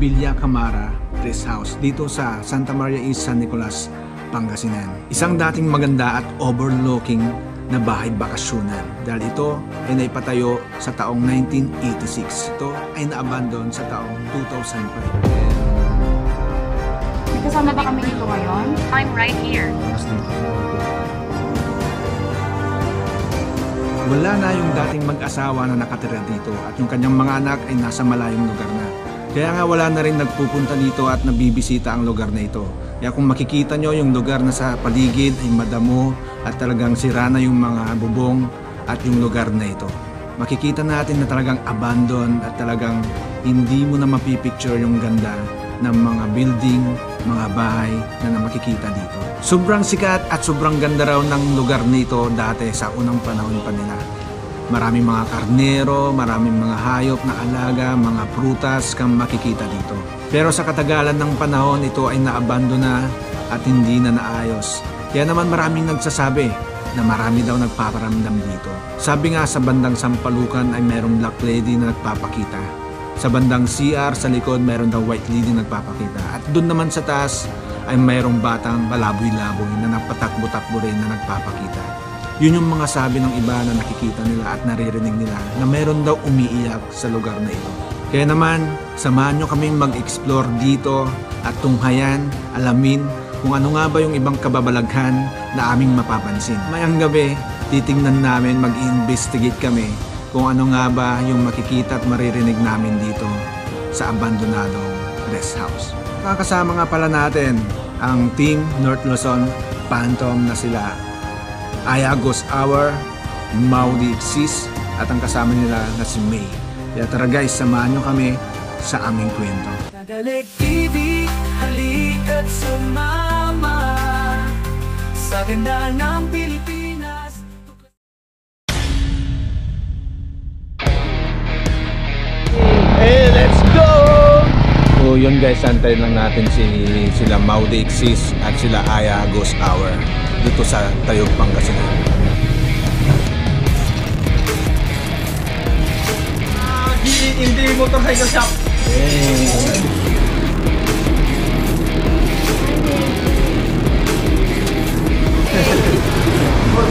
Villa Camara Rest House dito sa Santa Maria East, San Nicolas, Pangasinan. Isang dating maganda at overlooking na bahay bakasyonan dahil ito ay naipatayo sa taong 1986. Ito ay na-abandon sa taong 2005. Kasama ba kami dito ngayon? I'm right here. Wala na yung dating mag-asawa na nakatira dito at yung kanyang mga anak ay nasa malayong lugar na. Kaya nga wala na rin nagpupunta dito at nabibisita ang lugar na ito. Kaya kung makikita nyo yung lugar na sa paligid ay madamo at talagang sira na yung mga bubong at yung lugar na ito. Makikita natin na talagang abandon at talagang hindi mo na mapipicture yung ganda ng mga building, mga bahay na makikita dito. Sobrang sikat at sobrang ganda raw ng lugar nito dati sa unang panahon pa nila. Maraming mga karnero, maraming mga hayop na alaga, mga prutas kang makikita dito. Pero sa katagalan ng panahon, ito ay naabandon na at hindi na naayos. Kaya naman maraming nagsasabi na marami daw nagpaparamdam dito. Sabi nga sa bandang Sampalukan ay mayroong black lady na nagpapakita. Sa bandang CR sa likod mayroon daw white lady nagpapakita. At doon naman sa taas ay mayroong batang balaboy-laboy na nagpatakbo-takbo rin na nagpapakita. Yun yung mga sabi ng iba na nakikita nila at naririnig nila na mayroon daw umiiyak sa lugar na ito. Kaya naman, samahan nyo kaming mag-explore dito at tunghayan, alamin kung ano nga ba yung ibang kababalaghan na aming mapapansin. Mayang gabi, titingnan namin, mag-investigate kami kung ano nga ba yung makikita at maririnig namin dito sa abandonadong rest house. Kakasama nga pala natin ang Team North Luzon Phantom na sila Aya Ghost Hour, Maudi Sis at ang kasama nila na si May. Kaya tara guys, samahan nyo kami sa aming kwento. Tadalig TV, halika't sumama sa ganda ng Pilipinas. Hey, let's go! So yun guys, antayin lang natin sila Maudi Sis at sila Aya Ghost Hour dito sa Tayog, Pangasinan. Hindi motorcycle shop.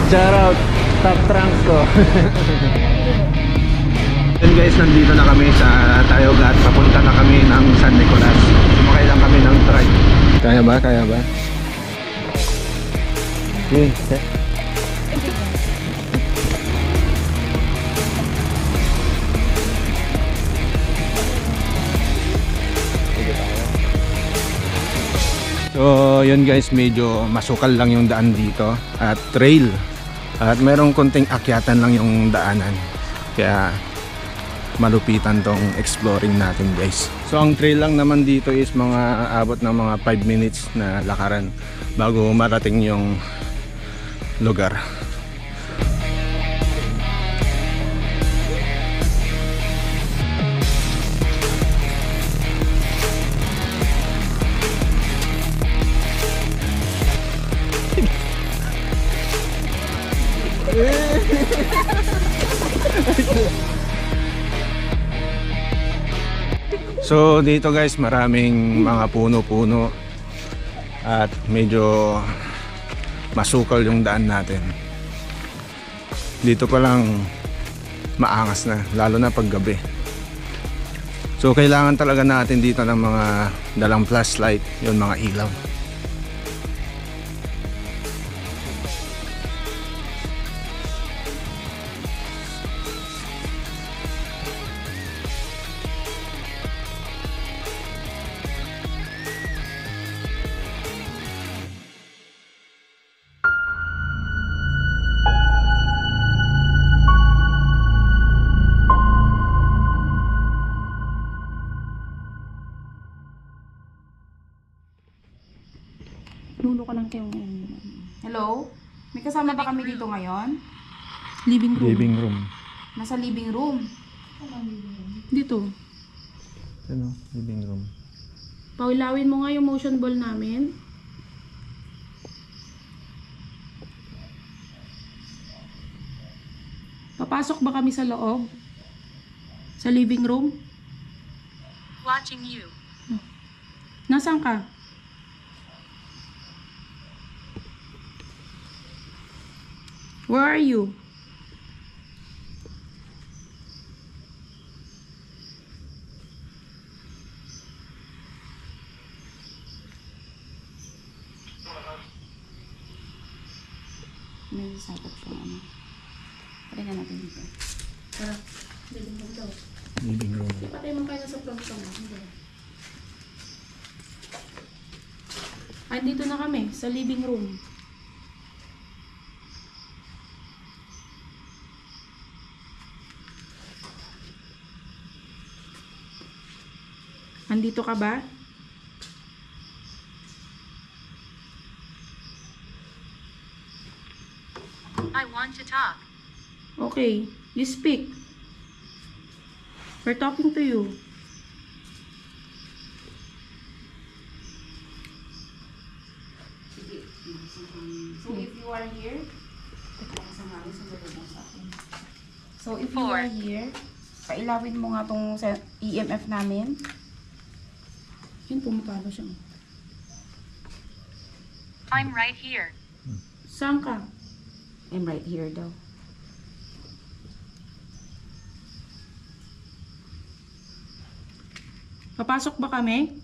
Shout out, top trunks ko. Yun guys, nandito na kami sa Tayog at papunta na kami ng San Nicolas. Sumakay lang kami ng trike. Kaya ba? Kaya ba? Okay. So yun guys, medyo masukal lang yung daan dito at trail at merong konting akyatan lang yung daanan, kaya malupitan tong exploring natin guys. So ang trail lang naman dito is mga abot ng mga 5 minutes na lakaran bago marating yung lugar. So dito guys, maraming mga puno-puno at medyo masukal yung daan natin. Dito pa lang maangas na, lalo na pag gabi. So kailangan talaga natin dito ng mga dalang flashlight, yun, mga ilaw. Nuno ka lang kayo. Hello? May kasama ba kami dito ngayon? Living room. Living room. Nasa living room. Dito. Ano? Living room. Paulawin mo nga yung motion ball namin. Papasok ba kami sa loob? Sa living room? Watching you. Nasaan ka? Where are you? May setup siya, ano. Try na natin dito. Tara. Living room daw. Living room. Patay mo kayo sa plug mo. Andito na kami, sa living room. Andito ka ba? I want to talk. Okay, you speak. We're talking to you. So if you are here, so if you are here, pailawin mo nga tong EMF namin. Yun, pumapalo siya. I'm right here. Saan ka? I'm right here daw. Papasok ba kami?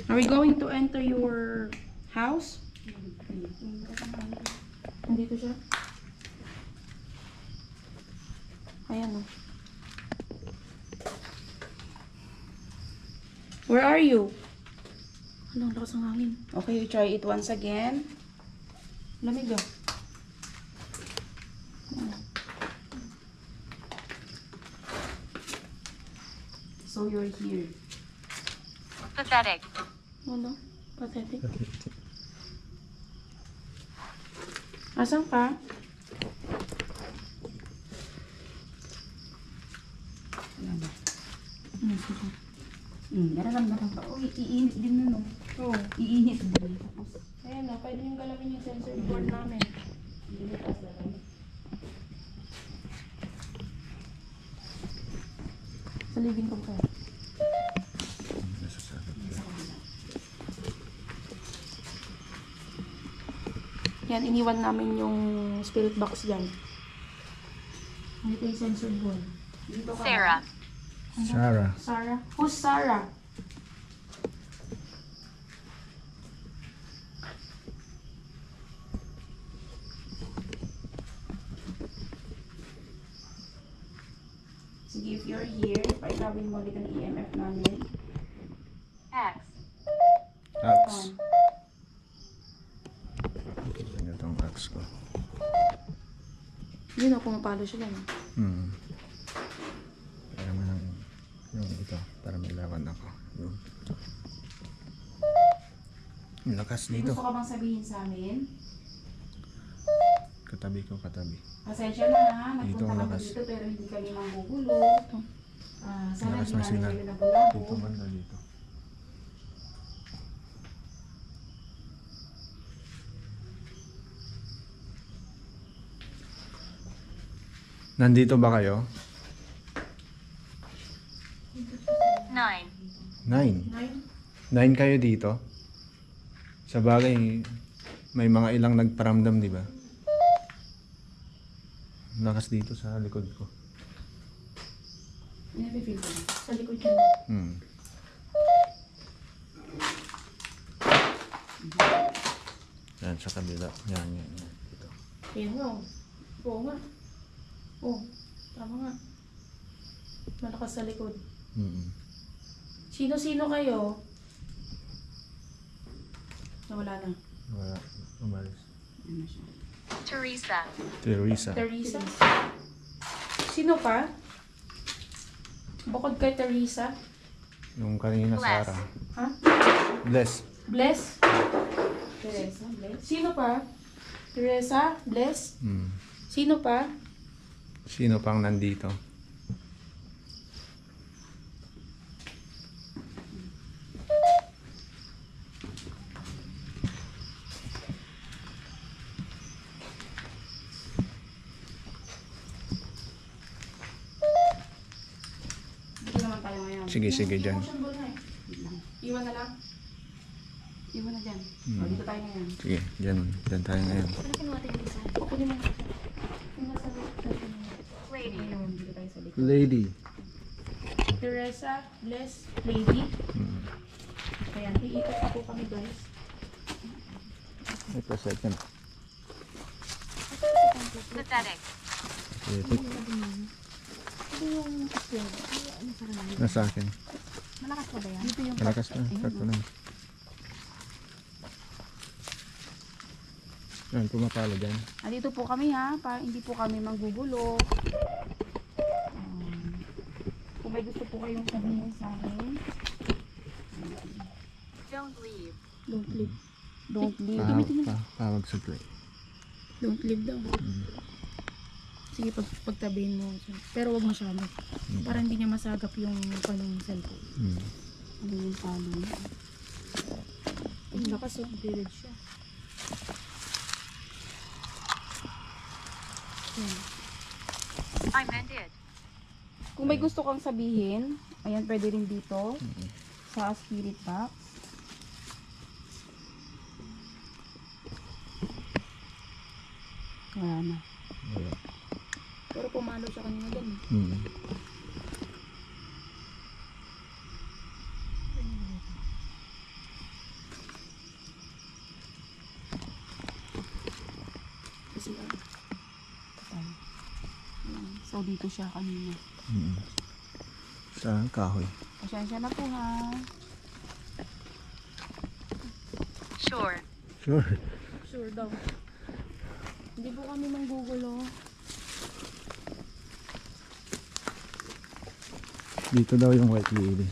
Are we going to enter your house? Andito siya. Ayan o. Where are you? Ano, ang lakas ng hangin. Okay, you try it once again. Lamig ah. So you're here. Pathetic. Ano? Pathetic. Asan ka? Nararamdaman ka. Oh, iinit din na, no? Oo. Iinit din. Tapos, Ayan na, pwede yung galawin yung sensor board namin. Sa living room ko. Yan, iniwan namin yung spirit box dyan. Dito yung sensor board. dito ka. Sarah. Sarah. Sarah? Who's Sarah? Sige, if you're here, pailawin mo ulit ang EMF namin. X. Axe. Ganyan itong axe ko. Yun o, pumapalo siya lang. Hmm. Kaya naman ang yung ito para may laban ako. Yun. Ang lakas May dito. gusto ka bang sabihin sa amin? Katabi ko, katabi. Pasensya na ha, Dito nagpunta ang kami lakas. dito pero hindi kami manggugulo. Sana Lakas hindi na sila. namin kayo nabulabo. Dito banda dito. Nandito ba kayo? 9. 9. 9 kayo dito? Sa bagay, may mga ilang nagparamdam, di ba? Lakas dito sa likod ko. Napifeel ko. Sa likod niya. Hmm. Yan, sa kabila. Yan, yan, yan. Dito. Ayan nga o. Oo nga. Oo, tama nga. Malakas sa likod. Mm. Sino-sino kayo? Nawala na. Wala. Umalis. Ano siya? Teresa. Teresa. Teresa? Sino pa? Bukod kay Teresa? Yung kanina, Bless. Sarah. Ha? Bless. Bless? Teresa, bless. Sino pa? Teresa? Bless? Mm. Sino pa? Sino pang nandito? Dito naman tayo ngayon. Sige, sige, dyan. Iwan na lang. Iwan na dyan. O, dito tayo ngayon. Sige, dyan. Dyan tayo ngayon. Kunin mo. Lady. Ayun, dito tayo sa likod. Lady. Teresa, bless, lady. Hmm. Ayan, iikot pa po kami guys. Ito, second. Pathetic. Ito. Nasa akin. Malakas pa ba yan? Dito yung Malakas na. Sakto lang. Yan, pumapalo dyan. Dito po kami ha, para hindi po kami manggugulo. Kung may gusto po kayong sabihin sa akin, Don't leave. don't leave. don't leave. Pawag sa play. Don't leave daw. Sige, pagtabihin mo. Pero wag masyado. Para hindi niya masagap yung panong cellphone. Ano yung palo niya? Ang lakas oh, village siya. I meant it. Kung may gusto kang sabihin, ayan, pwede rin dito sa spirit box. Wala na. Pero pumalo siya kanina din. Kasi So, dito siya kanina. Sa kahoy. Pasensya na po ha. Sure. Sure. sure daw. Hindi po kami manggugulo. Dito daw yung white lady.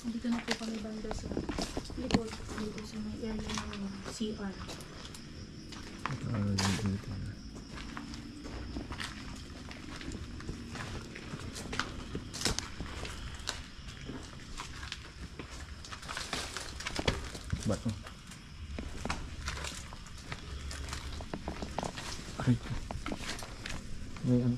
Dito na po kami banda sa likod. Dito sa may area ng CR. Dito. Bato. Ay. May ano.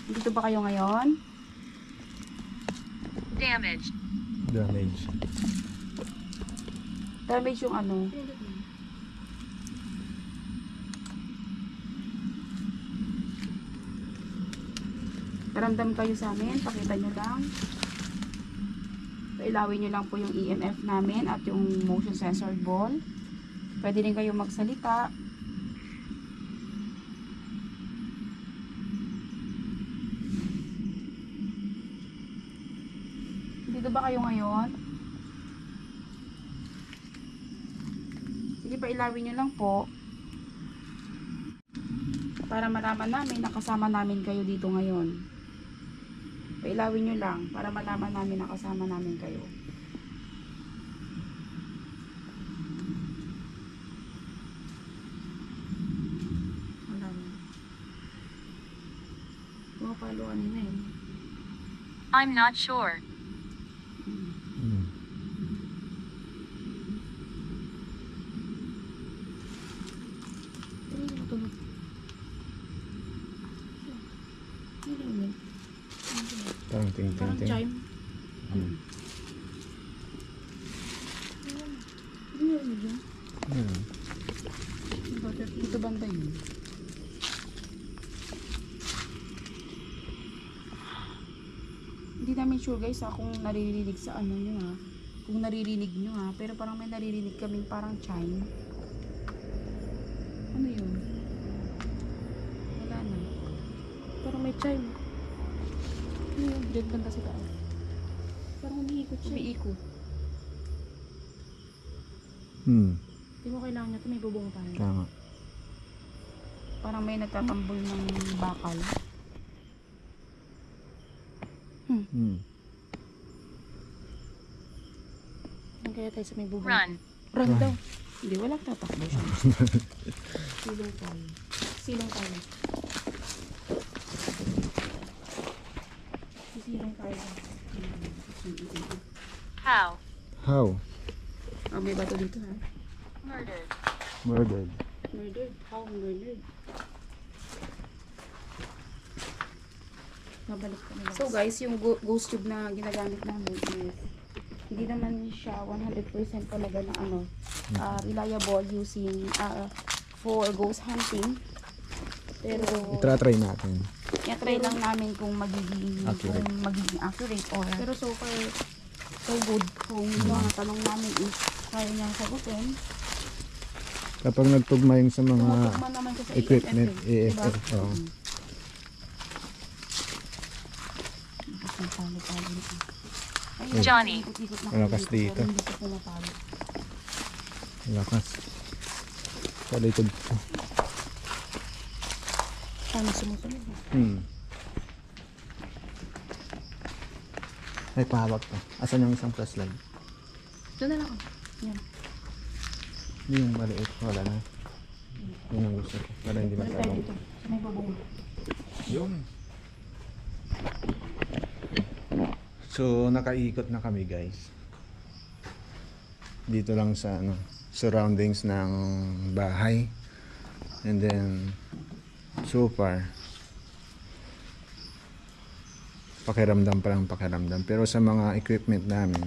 Dito ba kayo ngayon? Damaged. Damage. Damage yung ano? Paramdam kayo sa amin, pakita nyo lang. Pailawin nyo lang po yung EMF namin at yung motion sensor ball. Pwede rin kayo magsalita. Dito ba kayo ngayon? Sige, pailawin nyo lang po. Para malaman namin na kasama namin kayo dito ngayon. Pailawin nyo lang para malaman namin na kasama namin kayo. Wala na. Pumapalo kanina eh. I'm not sure. Ano yung tunog? Ano yun? Parang ting ting Parang ting. chime. Ano yun yun? Dito banda yun. Hindi namin sure guys kung naririnig sa ano nyo ha. Kung naririnig nyo ha. Pero parang may naririnig kaming parang chime. Ano yun? Wala na. Parang may chime. Ano yun? Diyan banda sa taas. Parang umiikot siya. Umiikot. Hindi mo kailangan niya ito, may bubong tayo. Tama. Parang may nagtatambol ng bakal. Ang kaya tayo sa may bubong. Run. Run daw. Hindi, walang tatakbo siya. Silong tayo. Silong tayo. Silong tayo. How? How? Oh, may bato dito ha. Murdered. Murdered. Murdered? How murdered? Babalik ko nila. So guys, yung ghost tube na ginagamit namin is hindi naman siya 100% talaga na reliable using for ghost hunting. Pero Itra-try natin. i-try lang namin kung magiging accurate or Pero so far, so good. Kung yung mga tanong namin is kaya niyang sagutin. Kapag nagtugma yung sa mga Tumutugma naman siya sa equipment, EFF. EFF. Oo. Johnny. Malakas dito. Hindi siya pumapalo. Lakas. Sa likod ko. paano sumusunod? Ay, pahawak to. Asan yung isang flashlight? Doon na lang. Yan. Hindi yung maliit. Wala na. Yun ang gusto ko. Para hindi Balik tayo masyadong. dito. Sa may babong. Yun. So, nakaikot na kami guys. Dito lang sa surroundings ng bahay. And then, so far, pakiramdam pa lang pakiramdam. Pero sa mga equipment namin,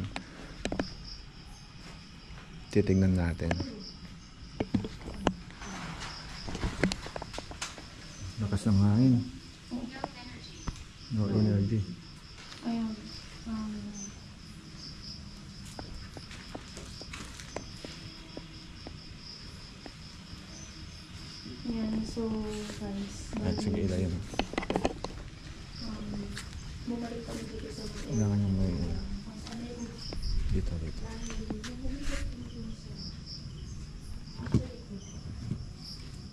titignan natin. Lakas ng hangin. No energy. Ayun. Yan, so guys, At sige, ilayan. bumalik kami dito sa Kailangan yung may dito.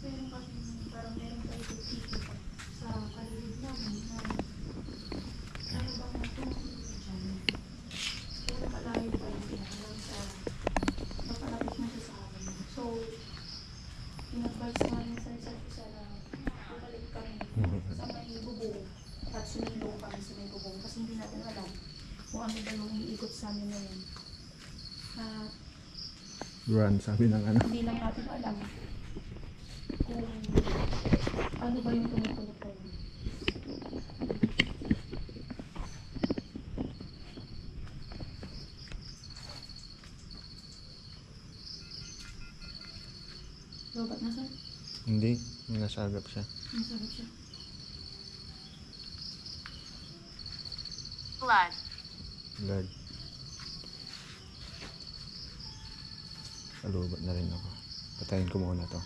pero kasi parang meron tayo dito sa paligid namin na ano ba kung tumusunod dyan. Pero malayo pa yung hanggang sa napalapit na siya sa amin. So, in-advise namin sa isa't isa na bumalik kami sa may bubong at sumilong kami sa may bubong kasi hindi natin alam kung ano ba yung iikot sa amin ngayon. At Run, sabi ng hindi lang natin alam kung ano ba yung tumutunog tayo. Robot na sir? Hindi, may nasagap siya. Nasagap siya. Blood. Lord. Alubat na rin ako. Patayin ko muna to.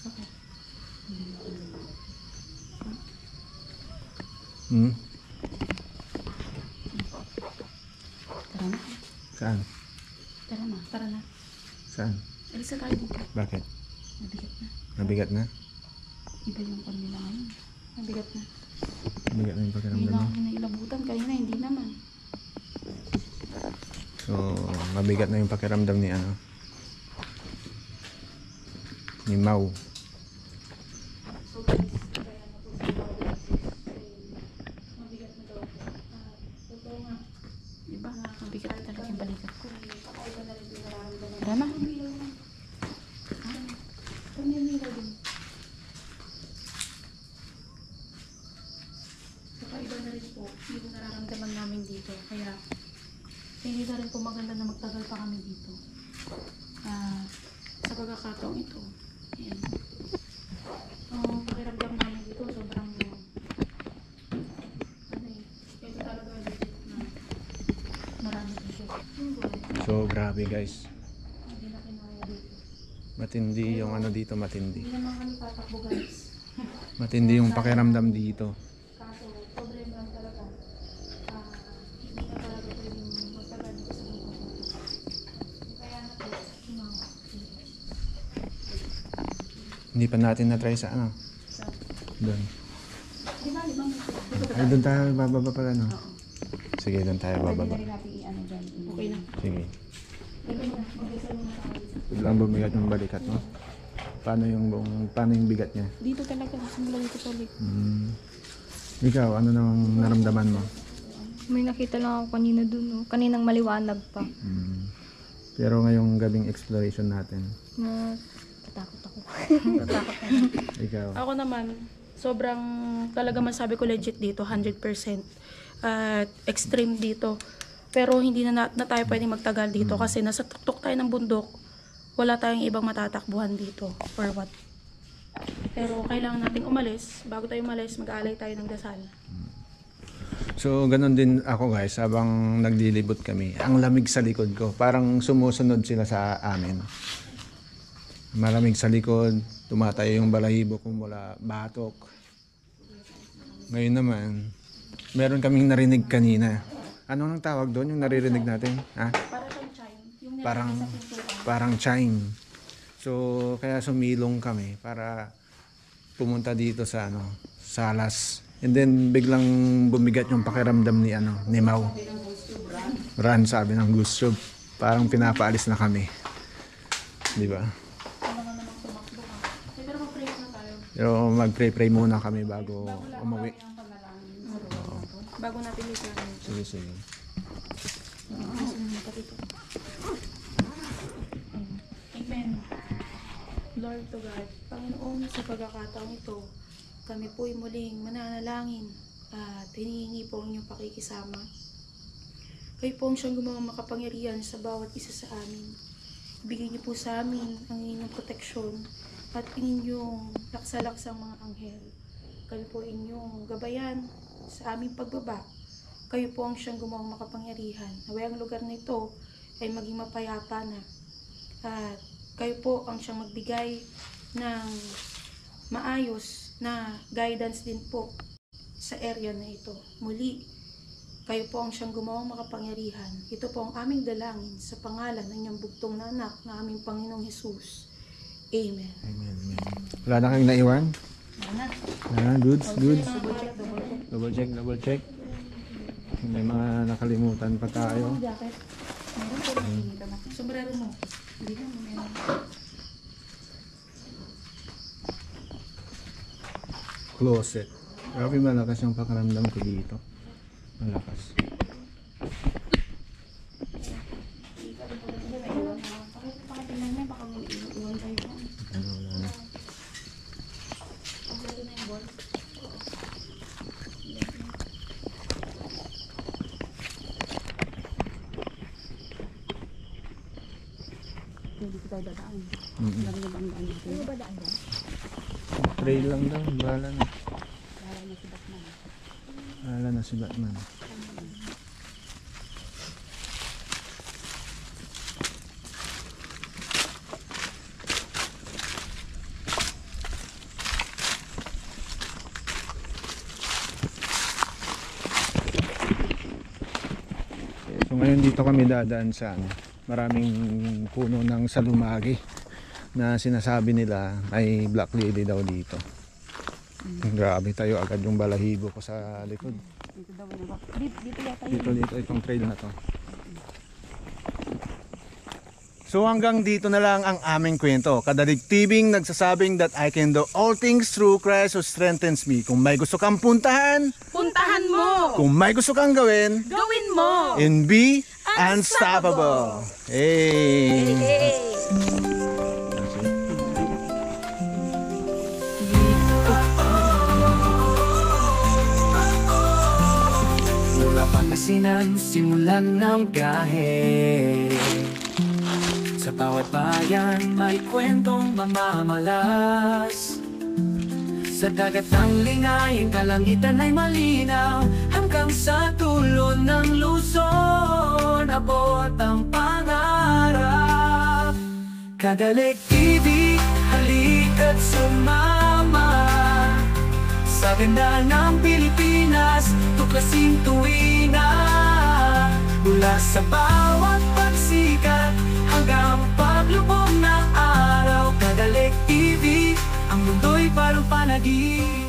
Okay. Tara na. Saan? Tara na. Tara na. Saan? Alis na tayo dito. Bakit? Nabigat na. Nabigat na? Iba yung kanila ngayon. Nabigat na. Nabigat na yung Hindi pakiramdam na mo? ako nailabutan. Kanina hindi naman. So, mabigat na yung pakiramdam ni ni Mau. So guys, kaya na po sa bawat mabigat na daw. Totoo nga. Diba? Mabigat na talaga yung balikat ko. Kakaiba na rin yung nararamdaman. Tara na. Tumimila din. Kakaiba na rin po yung nararamdaman namin dito. Kaya hindi na rin po maganda na magtagal pa kami dito. Sa pagkakataong ito. Ayan. Pakiramdam namin dito sobrang ito talaga legit na marami dito. So, grabe guys. Hindi na kinaya dito. Matindi yung dito, matindi. Hindi naman kami tatakbo guys. Matindi yung pakiramdam dito. Kaso, problema lang talaga. Hindi na talaga pwedeng magtagal dito sa lugar na ito. Kaya na po, Hindi pa natin na-try sa sa... doon. Di ba, Ay, doon tayo bababa pala, no? Oo. Sige, doon tayo Pwede bababa. na rin natin i-ano dyan. Okay na. Sige. Ito na, mag-isa muna tayo. Biglang bumigat yung balikat mo. Paano yung bigat niya? Dito talaga. Simula dito sa ulit. Ikaw, ano nang naramdaman mo? May nakita lang ako kanina dun, no? Kaninang maliwanag pa. Pero ngayong gabing exploration natin, Na tatakot ako. ikaw, Ako naman, sobrang talaga masabi ko legit dito, 100%. At extreme dito. Pero hindi na tayo pwedeng magtagal dito kasi nasa tuktok tayo ng bundok. Wala tayong ibang matatakbuhan dito or what. Pero kailangan nating umalis. Bago tayo umalis, mag-aalay tayo ng dasal. so ganun din ako guys, habang naglilibot kami, ang lamig sa likod ko, parang sumusunod sila sa amin. Malamig sa likod, tumatayo yung balahibo ko mula batok. Ngayon naman, meron kaming narinig kanina. Ano nang tawag doon yung naririnig natin? Ha? Parang chime. So kaya sumilong kami para pumunta dito sa Salas. And then biglang bumigat yung pakiramdam ni Mau. Run, sabi ng gusto. Parang pinapaalis na kami. Di ba? Pero mag-pray muna kami bago umuwi. Bago natin ito. Sige. Amen. Lord to God, Panginoon, sa pagkakataong ito, kami po'y muling mananalangin at hinihingi po ang inyong pakikisama. Kayo po ang siyang gumawang makapangyarihan sa bawat isa sa amin. Ibigay niyo po sa amin ang inyong proteksyon at inyong laksalaksang mga anghel. Kayo po inyong gabayan sa aming pagbaba. Kayo po ang siyang gumawang makapangyarihan. Naway ang lugar na ito ay maging mapayapa na. At kayo po ang siyang magbigay ng maayos na guidance din po sa area na ito. Muli, kayo po ang siyang gumawang makapangyarihan. Ito po ang aming dalangin sa pangalan ng inyong bugtong na anak na aming Panginoong Jesus. Amen. Amen. Wala na kayong naiwan? Wala na. Goods. Double check. May mga nakalimutan pa tayo. Jacket. Meron po nakikita na. Sombrero mo. Hindi na, meron. Closet. Grabe malakas yung pakaramdam ko dito. Malakas. Pakitingnan mo, baka may iwan kayo. Wala na. Hindi ko tayo dadaan. Dami na bang daan natin? Ano ba daan ba? Trail lang daw. Bahala na. Para na si Batman. Bahala na si Batman. So ngayon dito kami dadaan sa maraming puno ng salumagi na sinasabi nila ay black lily daw dito. Grabe tayo agad yung balahibo ko sa likod. Dito daw na ba? Dito yata yun. Dito itong trail na to. So hanggang dito na lang ang aming kwento. Kadaligtibing nagsasabing that I can do all things through Christ who strengthens me. Kung may gusto kang puntahan, Puntahan mo! kung may gusto kang gawin, Gawin mo! and be unstoppable. Hey! Mula Pangasinan, simulan ng biyahe. Sa bawat bayan, may kwentong mamamalas. Sa dagat ng lingayin, kalangitan ay malinaw. Hanggang sa dulo ng Luzon, abot ang pangarap. Kadalig TV, halika't sumama. Sa ganda ng Pilipinas, tuklasin tuwina. Mula sa bawat pagsikat hanggang paglubog ng araw. Kadalig TV, ang mundo'y parang panaginip.